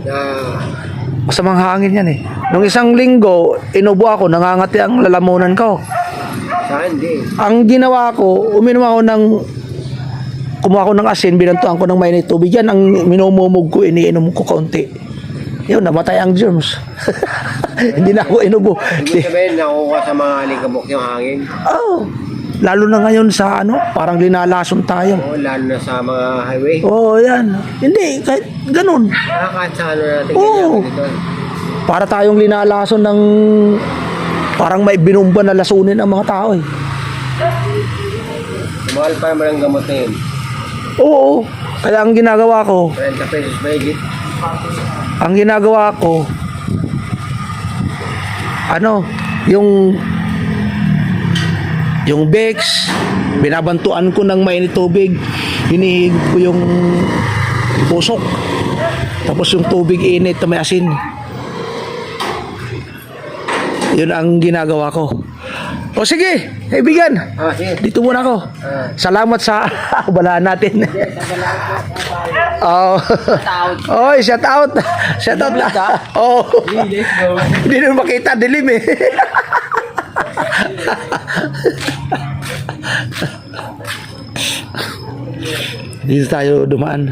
Na, masamang hangin yan eh. Nung 1 linggo, inubo ako, nangangati ang lalamunan ko. sa akin, di. Ang ginawa ko, kumuha ko ng asin, binantuan ko ng mainit tubig. Yan ang minumumog ko, iniinom ko kaunti. Yun, namatay ang germs. Hindi na ako inubo. Ibig sabihin, nakuha sa mga aligabok yung hangin. Oh, lalo na ngayon sa parang linalason tayo. Oo, lalo na sa mga highway. Oo, yan. Hindi, kahit ganun. Kahit sa ano natin, Oo. ganyan, ganito. Para tayong linalason ng parang may binumba na lasunin ang mga tao eh. Mahal pa naman ang gamot na yun. Oo, kaya ang ginagawa ko, 30 pesos mahigit. yung Bex, binabantuan ko ng mainit tubig, hinihigop ko yung pusok, tapos yung tubig init na may asin. Yun ang ginagawa ko. O sige, kaibigan, Sige. dito muna ako. Salamat sa abalahan natin. Oh. Oy, shout out. Shout out na. Oh. Hindi naman makita, dilim eh. Dito tayo dumaan.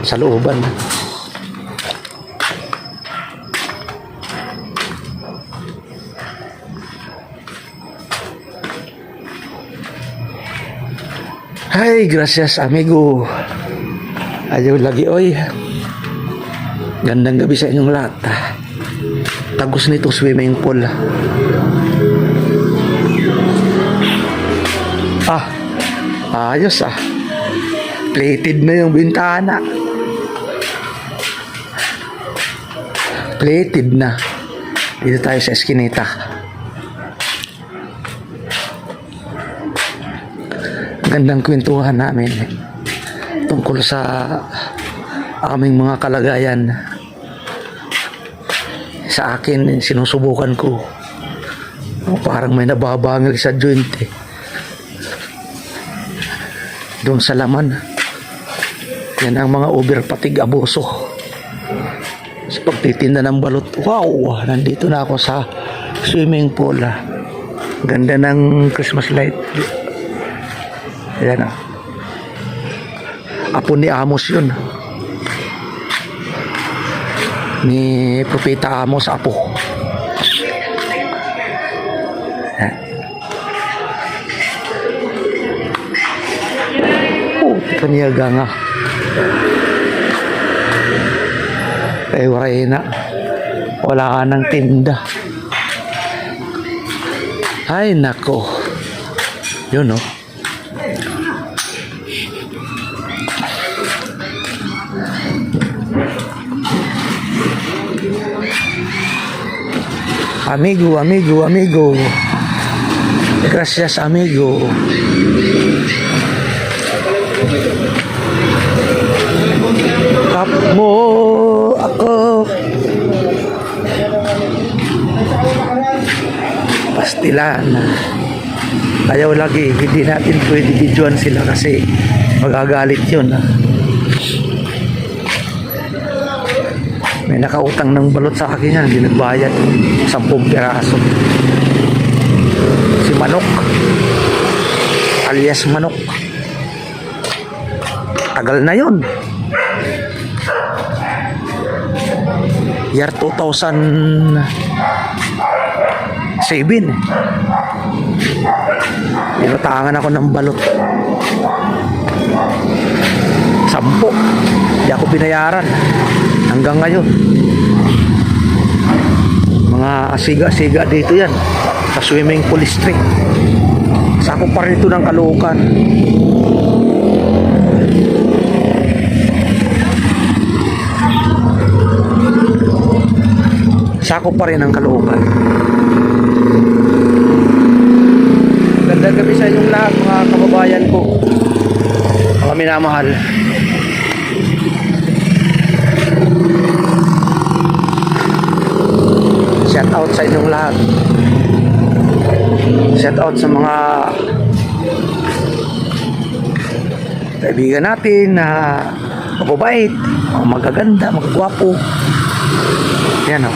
Sa looban. Ay, gracias amigo. Ayaw lagi oy. Gandang gabi sa inyong lahat. Tagos nitong swimming pool. Ayos ah. Plated na yung bintana. Plated na. Dito tayo sa eskinita. Gandang kwentuhan namin tungkol sa aming mga kalagayan. Sa akin, sinusubukan ko Oh, parang may nababangil sa joint eh. Doon sa laman. Yan ang mga overpatig abuso. Sa pagtitinda ng balot. Wow! Nandito na ako sa swimming pool. Ganda ng Christmas light. Ayan ah. Apo ni Amos yun. Ni Propeta Amos apo. Ayan. Oh, kaniyaga nga. Ay, waray na. Wala ka ng tinda. Ay, nako. Yun, oh. Amigo, amigo, amigo. Gracias, amigo. Kap mo ako. Pastilan. Ayaw lagi, hindi natin pwede videoan sila kasi magagalit yun. May nakautang ng balot sa akin yan, hindi nagbayad 10 piraso. Si Manok, alias Manok. Tagal na yun. Year 2007. Inutangan ako ng balot 10. Hindi ako binayaran hanggang ngayon. Mga asiga-siga dito yan sa swimming pool street. Sakop pa rin ito ng Caloocan. Sakop pa rin ng Caloocan. Gandang gabi sa inyong lahat, mga kababayan ko, mga minamahal. Shout out sa inyong lahat. Shout out sa mga kaibigan natin na mababait, magaganda, magagwapo. Yan o.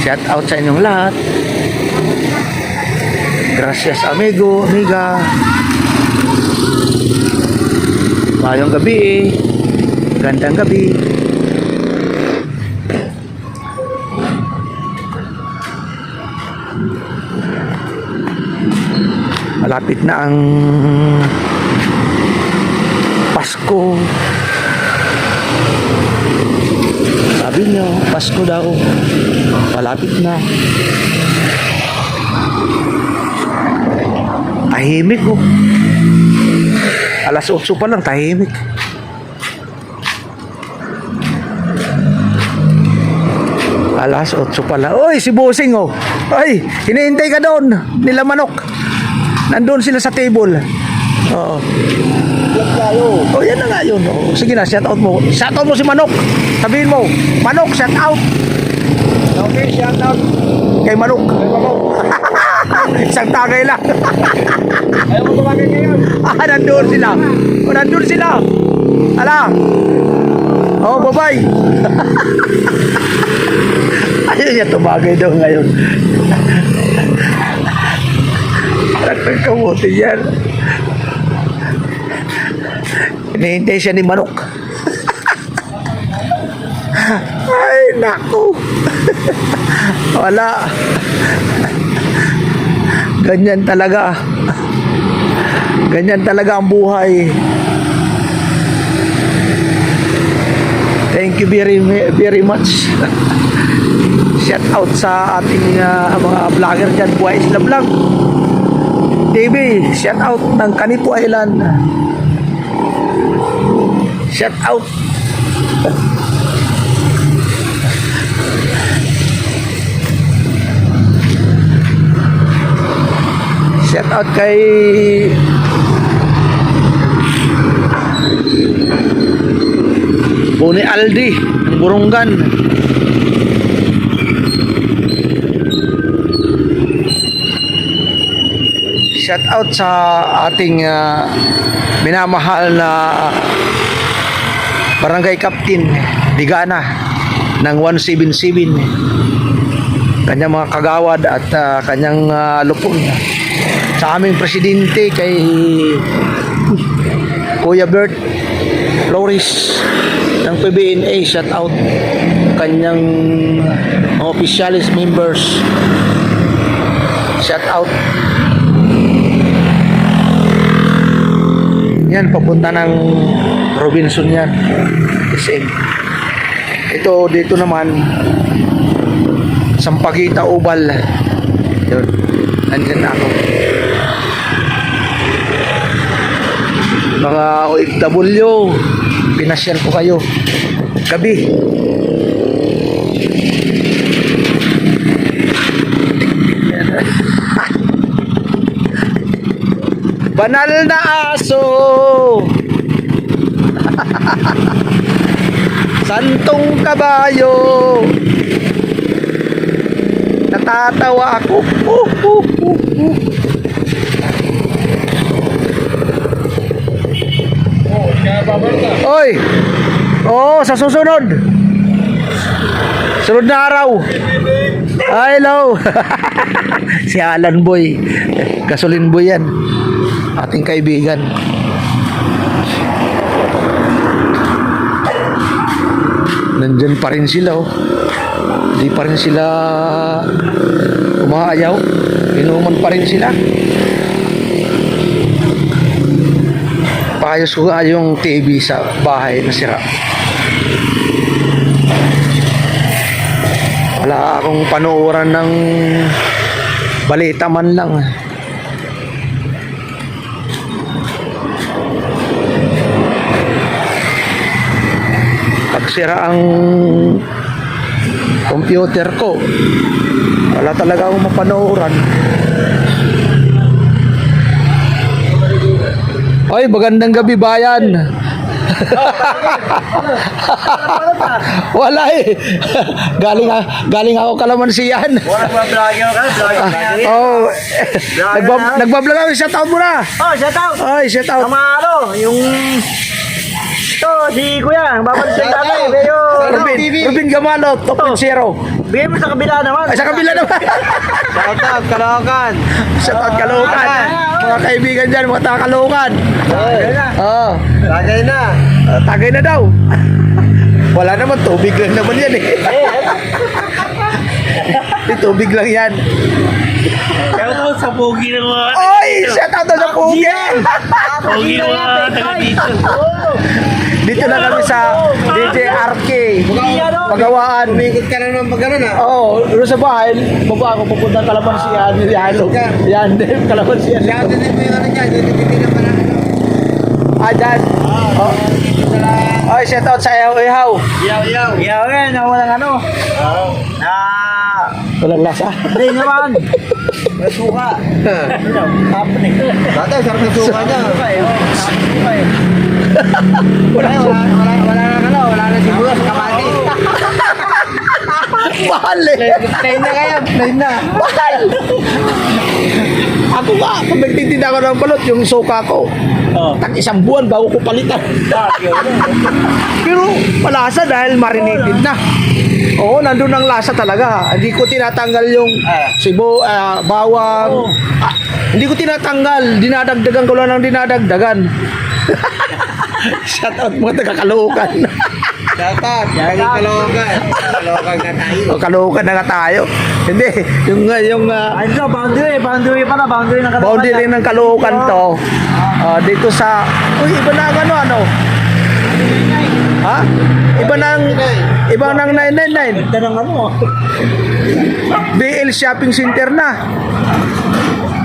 Shout out sa inyong lahat. Gracias, amigo, amiga. Mayong gabi eh. Gandang gabi. Malapit na ang Pasko. Sabi nyo, Pasko daw. Malapit na. Tahimik oh. Alas 8 pa lang, tahimik. Alas 8 pa lang. Oy, si Bossing oh. Ay, hinihintay ka doon. Nila Manok. Nandun sila sa table. Oo. Oh, yan na nga yun. Oh. Sige na, shout out mo. Shout out mo si Manok. Sabihin mo, Manok, shout out. Okay, shout out. Kay Manok. Kay Manok. Isang tagay lang. Ayaw mo tumagay ngayon. Nandun sila. Oh, nandun sila. Ala. Oh, bye-bye. Ayaw niya tumagay daw ngayon. Nagkamuti yan. Hinihintay siya ni Manok. Ay, naku. Wala. Ganyan talaga. Ganyan talaga ang buhay. Thank you very much. Shout out sa ating mga vlogger dyan. Buhay Isla Vlog TV. Shout out ng Canipo Island. Shout out. Shout out kay Boni Aldi ng Burungan. shout out sa ating minamahal na Barangay Captain Digana ng 177, kanyang mga kagawad at kanyang lupon. Sa aming presidente kay Kuya Bert Flores ng PBNA, shout out. Kanyang mga officialis members, shout out. Yan, papunta ng Robinson yan, SM. Ito dito naman Sampaguita Ubal. Yun, andyan na ako. Mga OFW, pinasyal ko kayo gabi. Banal na aso. Santong kabayo. Natatawa ako. Oy. Oh, sa susunod. Sunod na araw. Hello. Si Alan Boy. Gasolin Boy yan. Ating kaibigan. Nandyan pa rin sila, oh. Hindi pa rin sila umaayaw. Inuman pa rin sila. Paayos ko nga yung TV sa bahay na sira. Wala akong panuoran ng balita man lang. Pagsira ang computer ko, wala talaga akong mapanooran. Oy, magandang gabi bayan. Wala eh. Galing ako Kalamansian. Oh, nagbablog ako, shout out muna. Oh, shout out. Ay, shout out. Sama yung ito, si Kuya, babalik sa tatay. Rubin Gamalo, top 0. Bigay mo sa kabila naman. Ay, sa kabila naman. Shout out, Caloocan. Shout out Caloocan. Mga kaibigan dyan, mga taga Caloocan. Oo. Lagay na. Tagay na daw. Wala naman, tubig lang naman yan eh. Tubig lang yan. Shout out sa pogi ng mga... Oy! Shout out sa Pugi! Pogi ng mga taga dito. Dito na kami sa DJ RK. Pagawaan. Umikot ka na naman pag gano'n ah. Oo, doon sa bahay, baba ako pupunta Kalamansian, Yalo. Yan, Kalamansian. Shout out din mo yung ano dyan. Dito na pala. Dyan. Oy, shout out sa Ihaw. Yaw yan, walang ano. Walang lasa. Hindi naman. May suka. Happening. Dati, sarap ng suka niya. Wala Wala na sibuyas, kamati. Mahal eh. Plain na kaya, plain na. Mahal. Ako nga, pag nagtitinda ko ng balot, yung suka ko, tag isang buwan bago ko palitan. Pero malasa dahil marinated na. Oo, nandun ang lasa talaga. Hindi ko tinatanggal yung bawang. Hindi ko tinatanggal. Dinadagdagan ko lang ng dinadagdagan. Shout out mga taga-Caloocan. Shout out, laging Caloocan. Caloocan na tayo. O, Caloocan na nga tayo. Hindi, yung Ay, ito, boundary pala, boundary ng Caloocan. boundary ng Caloocan to. Dito sa, iba na ang ano. Ha? Iba nang 999. Ganda ng ano. BL Shopping Center na.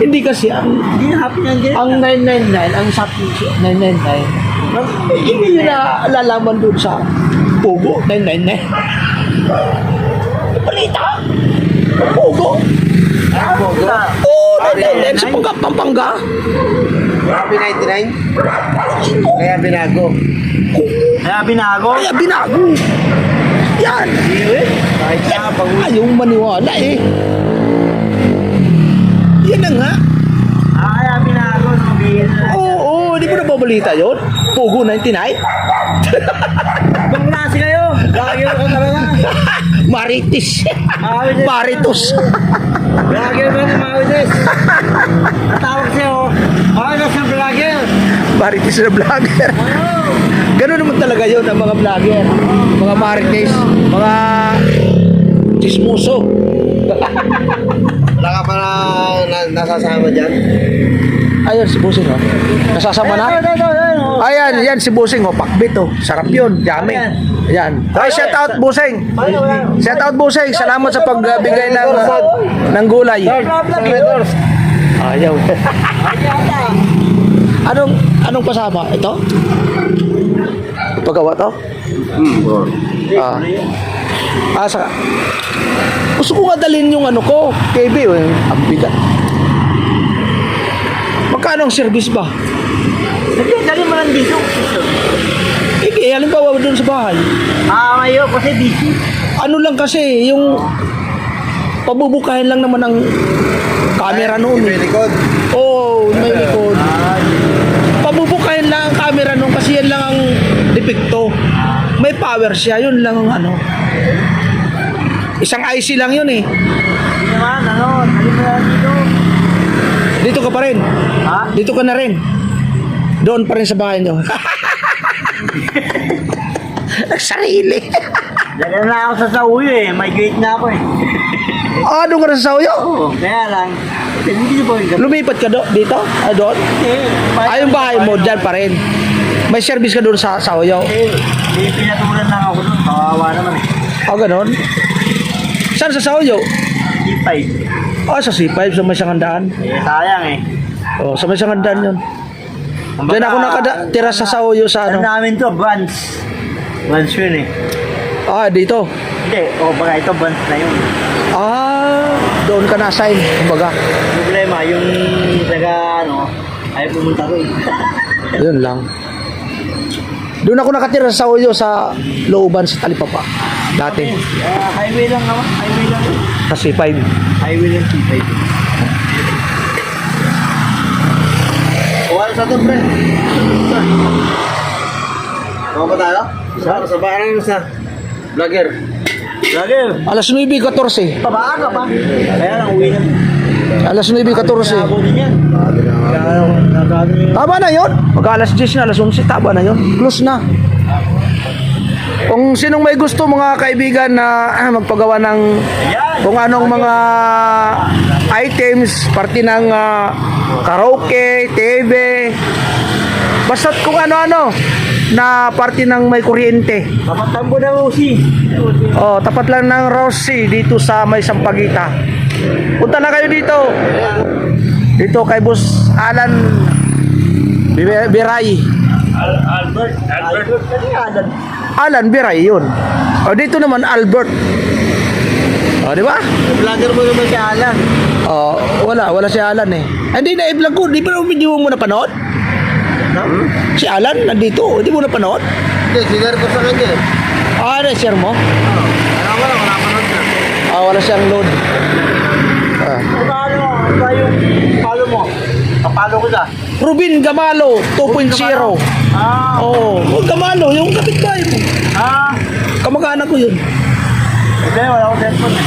Hindi kasi Hindi happy yan dyan. ang 999, ang shopping 999, hindi nyo na lalaman doon sa Pugo 999. Balita! Pugo! Oo, 999 sa Pampanga. Happy 99? Kaya binago. Kaya binago. Kaya binago. Yan. Kahit sa pag Ayaw maniwala eh. Yan na nga. Kaya Oo, hindi mo nababalita yun? Pugo 99? Ibang klase kayo. Lagi ko talaga. Maritis. Marites. Maritus. Vlogger ba na Marites? Natawag sa'yo. Marites ang vlogger. Maritis na vlogger. Ganun naman talaga yun ang mga vlogger. Mga marites. Mga chismoso. Wala ka pa nasasama dyan? Ayun, si Busing, oh. Nasasama na? Ayan, yan si Busing, oh. Pakbit, oh. Sarap yun. Yummy. Ayan. Ay, shout out, Busing. Shout out, Busing. Salamat sa pagbigay ng gulay. Ayaw. Anong pasama? Ito? Paggawa to? Saka. Gusto ko nga dalhin yung ano ko. KB, oh. Ang bigat. Magkano ang service ba? Sige, dali mo lang dito. Halimbawa doon sa bahay. Ngayon kasi busy. Ano lang kasi, yung pabubukahin lang naman ang camera noon. May likod. Oo, may likod. Pabubukahin lang ang camera noon kasi yan lang ang depekto. May power siya, yun lang ang ano. Isang IC lang yun eh. Hindi naman, dali mo lang dito. Dito ka pa rin. Ha? Dito ka na rin. Doon pa rin sa bahay nyo. Sarili. Dali na ako sa Sauyo eh. May gate na ako eh. Doon ka na sa Sauyo? Oo, kaya lang. Hindi ko po. Lumipat ka dito? Doon? Yung bahay mo, dyan pa rin. May service ka doon sa Sauyo? Pinatulan lang ako doon. Kawawa naman eh. Ganon? Saan sa Sauyo? C5. Sa C5, sa may sangandaan. Sayang eh. Sa may sangandaan yun. Diyan ako nakatira sa Sauyo sa ano. Ano namin to? Vans. Vans yun eh. Dito. Hindi. Baka ito Vans na yun. Doon ka na-assign. Kumbaga. Problema, yung taga ayaw pumunta ko eh. Yun lang. Doon ako nakatira sa Sauyo sa looban sa Talipapa. Dati. Highway lang naman. Highway lang. Sa C5. Highway lang C5. Wala sa ito, pre. Tama ba tayo? Sa bahay na sa vlogger. Lagi. Alas 9:14. Pabaaga pa. Kaya lang uwi na. Alas 9:14. Abutin yan. Tama na yun. Mag-alas 10 na, alas 11. Tama na yun. Close na. Kung sinong may gusto mga kaibigan na magpagawa ng kung anong mga items, parte ng karaoke, TV, basta't kung ano-ano na parte ng may kuryente. Papatambo na Usi. Tapat lang ng Rosie dito sa may Sampaguita. Punta na kayo dito. Dito kay Boss Alan Biray. Albert. Alan Biray yun. Dito naman Albert. Di ba? Vlogger mo naman si Alan. Wala si Alan eh. Hindi na i-vlog ko. Di ba video mo napanood? Si Alan nandito. Hindi mo napanood? Hindi, sinare ko sa kanya eh. Na-share mo? Wala panood na. Wala siyang load. Paano? Ano ba yung palo mo? Kapalo ko na. Rubin Gamalo 2.0. Gamalo, yung kapitbahay mo. Kamag-anak ko yun. Hindi, wala akong cellphone eh.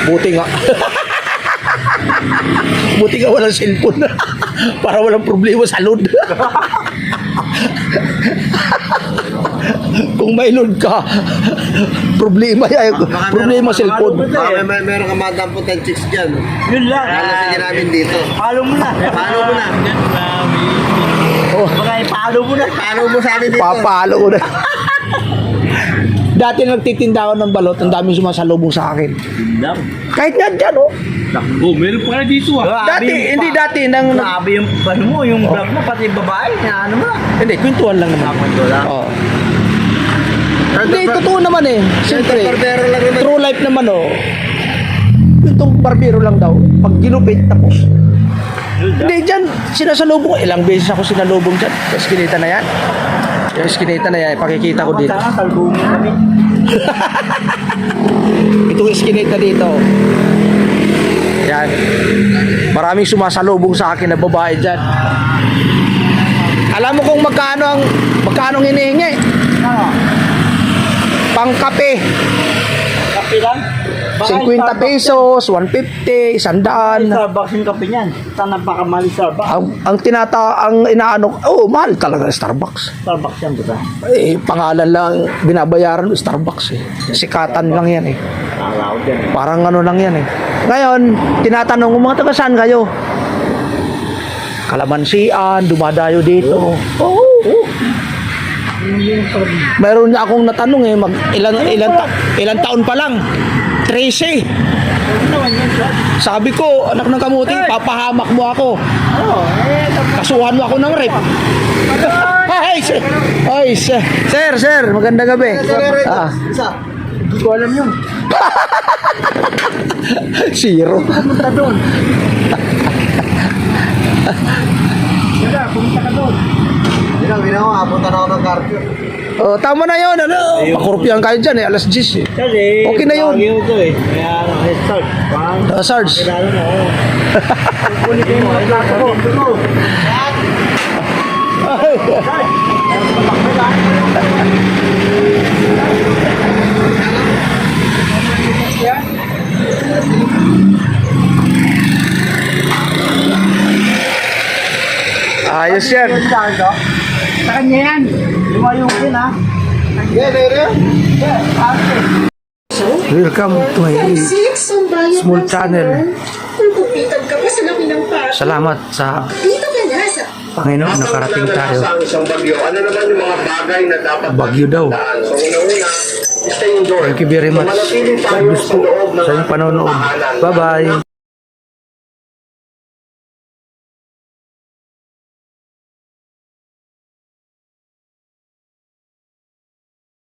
Buti nga. Buti nga walang cellphone. Para walang problema sa load. Kung may load ka, problema cellphone. Baka meron ka madampot ng chicks dyan. Yun lang. Sige namin dito. Palo mo na. Paano mo na? Baka ipalo mo na. Paano mo sa amin dito? Papalo ko na. Dati nagtitinda ako ng balot, ang daming sumasalubong sa akin. Kahit nga dyan, Meron pa na dito Dati, nang... Grabe yung ano mo, yung vlog mo, pati babae, ano mo lang. Hindi, kwentuhan lang naman. Kwento lang. Hindi, totoo naman eh. Siyempre, Barbero lang naman. true life naman Itong barbero lang daw. Pag ginupit, tapos. Hindi, dyan, sinasalubong. Ilang beses ako sinalubong dyan. Sa eskinita na yan. Yung eskinita na yan, pakikita ko dito. Saan, salbungin kami. Itong eskinita dito. Yan. Maraming sumasalubong sa akin na babae dyan. Alam mo kung magkano ang hinihingi? Ano? Pangkape. Kape lang? 50 pesos, 150, 100. Starbucks yung kape niyan. Saan napakamali Starbucks? Ang inaano, mahal talaga Starbucks. Starbucks yan, diba? Pangalan lang binabayaran ng Starbucks eh. Sikatan lang yan eh. Araw din. Parang ano lang yan eh. Ngayon, tinatanong ko mga taga saan kayo? Kalamansian, dumadayo dito. Oo. Meron niya akong natanong eh, ilan taon pa lang? 13. Sabi ko, anak ng kamuting, papahamak mo ako. Kasuhan mo ako ng rape. Sir, magandang gabi. Isa. Hindi ko alam yun. Zero. Pumunta doon. Wala, pumunta ka doon. Ginawa ko, apunta na ako ng carpio. Oh, tama na yun. Pakurupyan kayo dyan eh, alas 10 eh. Kasi, Okay na yun. Bagyo to eh. Kaya ano, head start. Parang, Sarge. kilala na ako. Kukunin ko yung mga plato ko. Tuno. Ayos yan. Sa kanya yan. Lumayukin ha. Welcome to my small channel. Pagkupitan ka pa sa laki ng pato. Salamat sa Dito ka na sa Panginoon nakarating tayo. Sa isang bagyo, ano naman yung mga bagay na dapat Bagyo daw. tandaan? So una-una, stay indoors. Thank you very much. Manatili God tayo bless sa po loob ng sa inyong panonood. Bye-bye.